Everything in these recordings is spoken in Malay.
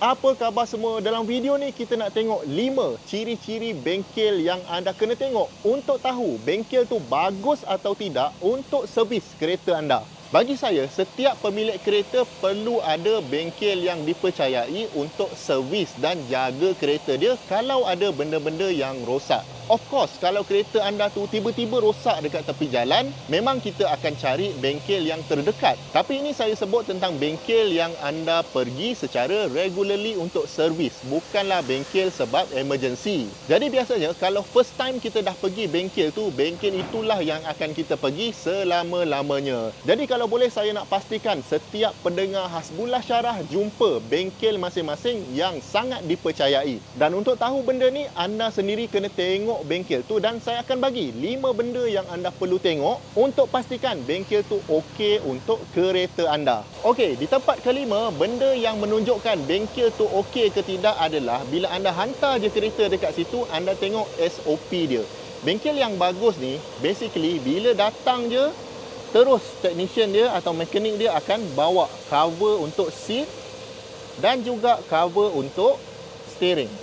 Apa khabar semua? Dalam video ni kita nak tengok 5 ciri-ciri bengkel yang anda kena tengok untuk tahu bengkel tu bagus atau tidak untuk servis kereta anda. Bagi saya, setiap pemilik kereta perlu ada bengkel yang dipercayai untuk servis dan jaga kereta dia kalau ada benda-benda yang rosak. Of course, kalau kereta anda tu tiba-tiba rosak dekat tepi jalan, memang kita akan cari bengkel yang terdekat. Tapi ini saya sebut tentang bengkel yang anda pergi secara regularly untuk servis, bukanlah bengkel sebab emergency. Jadi biasanya kalau first time kita dah pergi bengkel tu, bengkel itulah yang akan kita pergi selama-lamanya. Jadi kalau boleh saya nak pastikan setiap pendengar Hasbullah Syarah jumpa bengkel masing-masing yang sangat dipercayai. Dan untuk tahu benda ni, anda sendiri kena tengok bengkel tu dan saya akan bagi 5 benda yang anda perlu tengok untuk pastikan bengkel tu okey untuk kereta anda. Okey, di tempat kelima, benda yang menunjukkan bengkel tu okey ke tidak adalah bila anda hantar je kereta dekat situ, anda tengok SOP dia. Bengkel yang bagus ni, basically bila datang je, terus technician dia atau mekanik dia akan bawa cover untuk seat dan juga cover untuk steering.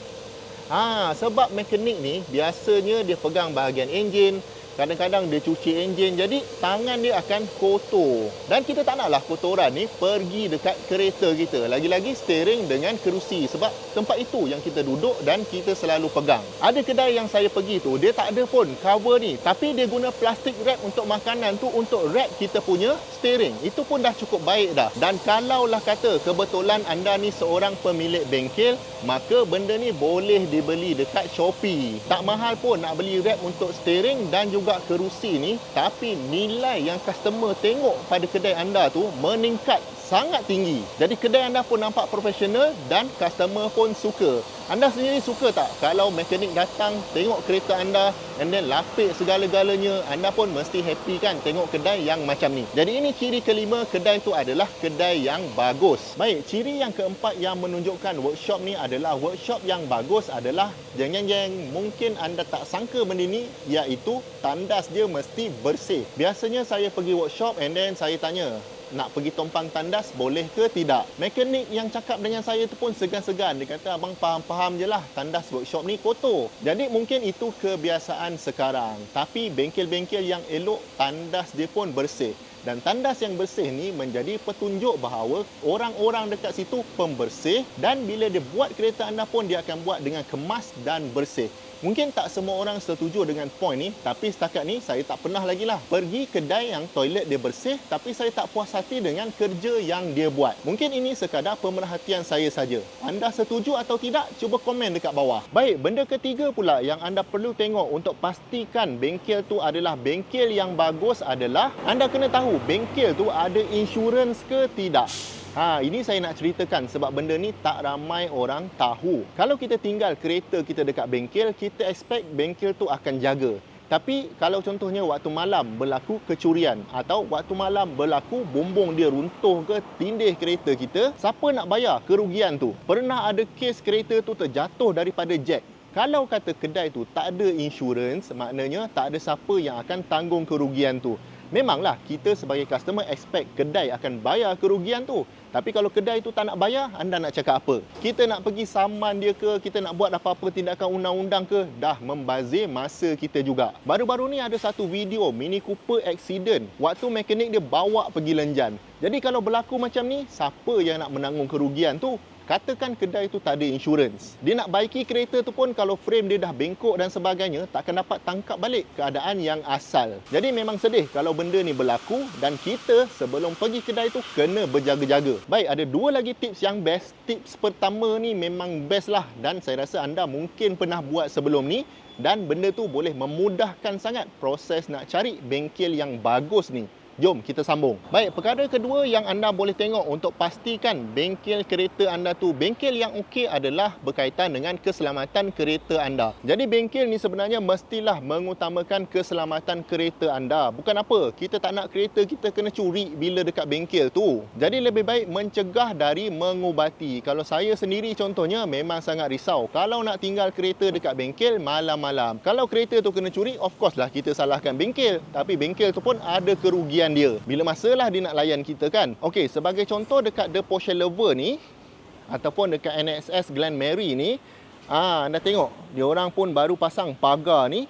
Sebab mekanik ni biasanya dia pegang bahagian enjin, kadang-kadang dia cuci enjin, jadi tangan dia akan kotor. Dan kita tak naklah kotoran ni pergi dekat kereta kita. Lagi-lagi steering dengan kerusi, sebab tempat itu yang kita duduk dan kita selalu pegang. Ada kedai yang saya pergi tu, dia tak ada pun cover ni, tapi dia guna plastik wrap untuk makanan tu untuk wrap kita punya steering. Itu pun dah cukup baik dah. Dan kalaulah kata kebetulan anda ni seorang pemilik bengkel, maka benda ni boleh dibeli dekat Shopee. Tak mahal pun nak beli wrap untuk steering dan juga kerusi ni, tapi nilai yang customer tengok pada kedai anda tu meningkat sangat tinggi. Jadi kedai anda pun nampak profesional dan customer pun suka. Anda sendiri suka tak kalau mekanik datang tengok kereta anda and then lapik segala-galanya? Anda pun mesti happy kan tengok kedai yang macam ni. Jadi ini ciri kelima, kedai tu adalah kedai yang bagus. Baik, ciri yang keempat yang menunjukkan workshop ni adalah workshop yang bagus adalah jeng-jeng, mungkin anda tak sangka benda ni, iaitu tandas dia mesti bersih. Biasanya saya pergi workshop and then saya tanya, nak pergi tompang tandas boleh ke tidak? Mekanik yang cakap dengan saya tu pun segan-segan. Dia kata, abang faham-faham je lah, tandas workshop ni kotor. Jadi mungkin itu kebiasaan sekarang. Tapi bengkel-bengkel yang elok, tandas dia pun bersih. Dan tandas yang bersih ni menjadi petunjuk bahawa orang-orang dekat situ pembersih, dan bila dia buat kereta anda pun dia akan buat dengan kemas dan bersih. Mungkin tak semua orang setuju dengan poin ni, tapi setakat ni saya tak pernah lagi lah pergi kedai yang toilet dia bersih tapi saya tak puas hati dengan kerja yang dia buat. Mungkin ini sekadar pemerhatian saya saja. Anda setuju atau tidak? Cuba komen dekat bawah. Baik, benda ketiga pula yang anda perlu tengok untuk pastikan bengkel tu adalah bengkel yang bagus adalah anda kena tahu bengkel tu ada insurans ke tidak. Ini saya nak ceritakan sebab benda ni tak ramai orang tahu. Kalau kita tinggal kereta kita dekat bengkel, kita expect bengkel tu akan jaga. Tapi kalau contohnya waktu malam berlaku kecurian atau waktu malam berlaku bumbung dia runtuh ke tindih kereta kita, siapa nak bayar kerugian tu? Pernah ada kes kereta tu terjatuh daripada jack. Kalau kata kedai tu tak ada insurans, maknanya tak ada siapa yang akan tanggung kerugian tu. Memanglah kita sebagai customer expect kedai akan bayar kerugian tu. Tapi kalau kedai tu tak nak bayar, anda nak cakap apa? Kita nak pergi saman dia ke? Kita nak buat apa-apa tindakan undang-undang ke? Dah membazir masa kita juga. Baru-baru ni ada satu video Mini Cooper accident. Waktu mekanik dia bawa pergi Lenjan. Jadi kalau berlaku macam ni, siapa yang nak menanggung kerugian tu? Katakan kedai tu tak ada insurans. Dia nak baiki kereta tu pun kalau frame dia dah bengkok dan sebagainya, takkan dapat tangkap balik keadaan yang asal. Jadi memang sedih kalau benda ni berlaku dan kita sebelum pergi kedai tu kena berjaga-jaga. Baik, ada 2 lagi tips yang best. Tips pertama ni memang best lah dan saya rasa anda mungkin pernah buat sebelum ni dan benda tu boleh memudahkan sangat proses nak cari bengkel yang bagus ni. Jom kita sambung. Baik, perkara kedua yang anda boleh tengok untuk pastikan bengkel kereta anda tu bengkel yang okey adalah berkaitan dengan keselamatan kereta anda. Jadi bengkel ni sebenarnya mestilah mengutamakan keselamatan kereta anda. Bukan apa, kita tak nak kereta kita kena curi bila dekat bengkel tu. Jadi lebih baik mencegah dari mengubati. Kalau saya sendiri contohnya memang sangat risau kalau nak tinggal kereta dekat bengkel malam-malam. Kalau kereta tu kena curi, of course lah kita salahkan bengkel. Tapi bengkel tu pun ada kerugian dia. Bila masalah dia nak layan kita kan. Okey, sebagai contoh dekat The Porsche Lover ni, ataupun dekat NSS Glen Mary ni, anda tengok, diorang pun baru pasang pagar ni.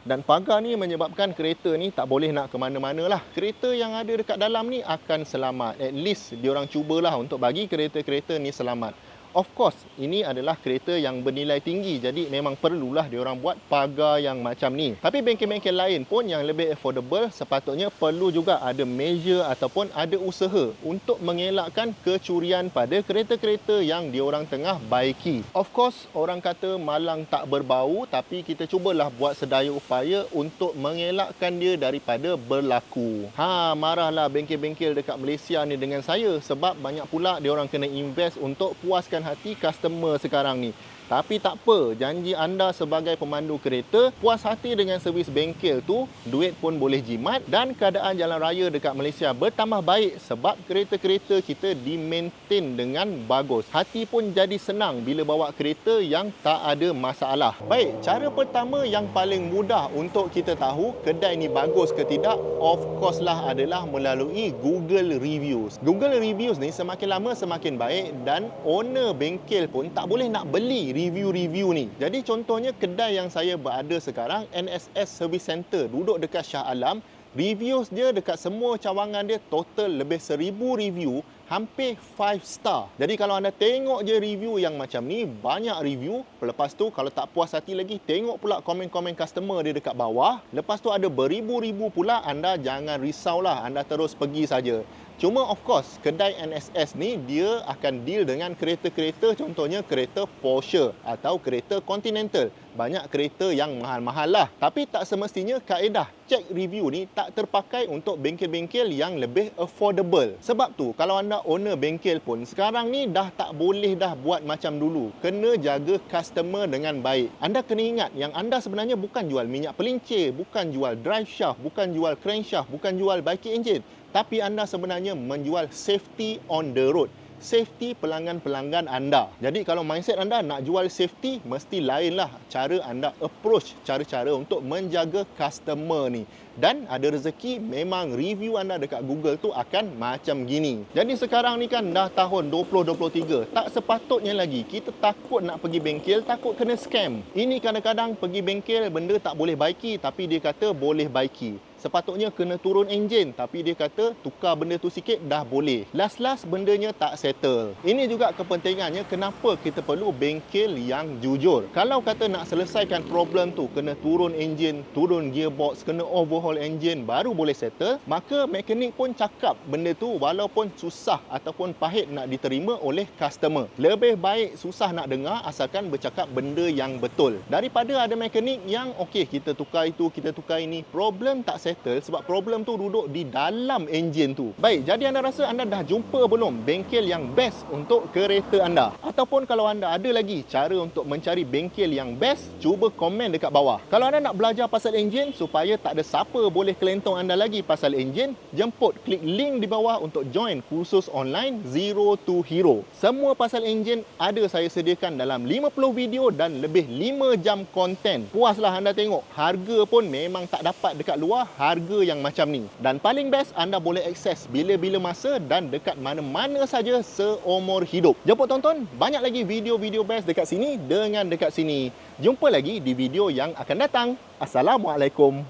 Dan pagar ni menyebabkan kereta ni tak boleh nak ke mana-mana lah. Kereta yang ada dekat dalam ni akan selamat. At least diorang cubalah untuk bagi kereta-kereta ni selamat. Of course, ini adalah kereta yang bernilai tinggi. Jadi memang perlulah diorang buat pagar yang macam ni. Tapi bengkel-bengkel lain pun yang lebih affordable sepatutnya perlu juga ada measure ataupun ada usaha untuk mengelakkan kecurian pada kereta-kereta yang diorang tengah baiki. Of course, orang kata malang tak berbau, tapi kita cubalah buat sedaya upaya untuk mengelakkan dia daripada berlaku. Marahlah bengkel-bengkel dekat Malaysia ni dengan saya sebab banyak pula diorang kena invest untuk puaskan hati customer sekarang ni. Tapi tak apa, janji anda sebagai pemandu kereta, puas hati dengan servis bengkel tu, duit pun boleh jimat dan keadaan jalan raya dekat Malaysia bertambah baik sebab kereta-kereta kita di-maintain dengan bagus. Hati pun jadi senang bila bawa kereta yang tak ada masalah. Baik, cara pertama yang paling mudah untuk kita tahu kedai ni bagus ke tidak, of course lah adalah melalui Google Reviews. Google Reviews ni semakin lama semakin baik dan owner bengkel pun tak boleh nak beli review-review ni. Jadi contohnya kedai yang saya berada sekarang, NSS Service Center, duduk dekat Shah Alam. Reviews dia dekat semua cawangan dia total lebih 1000 review, hampir 5 star. Jadi kalau anda tengok je review yang macam ni, banyak review. Lepas tu kalau tak puas hati lagi, tengok pula komen-komen customer dia dekat bawah. Lepas tu ada beribu-ribu pula, anda jangan risaulah, anda terus pergi saja. Cuma of course, kedai NSS ni dia akan deal dengan kereta-kereta, contohnya kereta Porsche atau kereta Continental. Banyak kereta yang mahal-mahal lah. Tapi tak semestinya kaedah cek review ni tak terpakai untuk bengkel-bengkel yang lebih affordable. Sebab tu, kalau anda owner bengkel pun, sekarang ni dah tak boleh dah buat macam dulu. Kena jaga customer dengan baik. Anda kena ingat yang anda sebenarnya bukan jual minyak pelincir, bukan jual drive shaft, bukan jual crankshaft, bukan jual baiki enjin. Tapi anda sebenarnya menjual safety on the road. Safety pelanggan-pelanggan anda. Jadi kalau mindset anda nak jual safety, mesti lainlah cara anda approach cara-cara untuk menjaga customer ni. Dan ada rezeki, memang review anda dekat Google tu akan macam gini. Jadi sekarang ni kan dah tahun 2023. Tak sepatutnya lagi kita takut nak pergi bengkel, takut kena scam. Ini kadang-kadang pergi bengkel, benda tak boleh baiki, tapi dia kata boleh baiki. Sepatutnya kena turun enjin, tapi dia kata tukar benda tu sikit dah boleh. Last-last bendanya tak settle. Ini juga kepentingannya kenapa kita perlu bengkel yang jujur. Kalau kata nak selesaikan problem tu, kena turun enjin, turun gearbox, kena overhaul enjin baru boleh settle, maka mekanik pun cakap benda tu walaupun susah ataupun pahit nak diterima oleh customer. Lebih baik susah nak dengar asalkan bercakap benda yang betul. Daripada ada mekanik yang okey, kita tukar itu, kita tukar ini, problem tak settle sebab problem tu duduk di dalam enjin tu. Baik, jadi anda rasa anda dah jumpa belum bengkel yang best untuk kereta anda? Ataupun kalau anda ada lagi cara untuk mencari bengkel yang best, cuba komen dekat bawah. Kalau anda nak belajar pasal enjin supaya tak ada siapa boleh kelentong anda lagi pasal enjin, jemput klik link di bawah untuk join kursus online Zero to Hero. Semua pasal enjin ada saya sediakan dalam 50 video dan lebih 5 jam konten. Puaslah anda tengok, harga pun memang tak dapat dekat luar harga yang macam ni. Dan paling best, anda boleh akses bila-bila masa dan dekat mana-mana saja seumur hidup. Jemput tonton, banyak lagi video-video best dekat sini dengan dekat sini. Jumpa lagi di video yang akan datang. Assalamualaikum.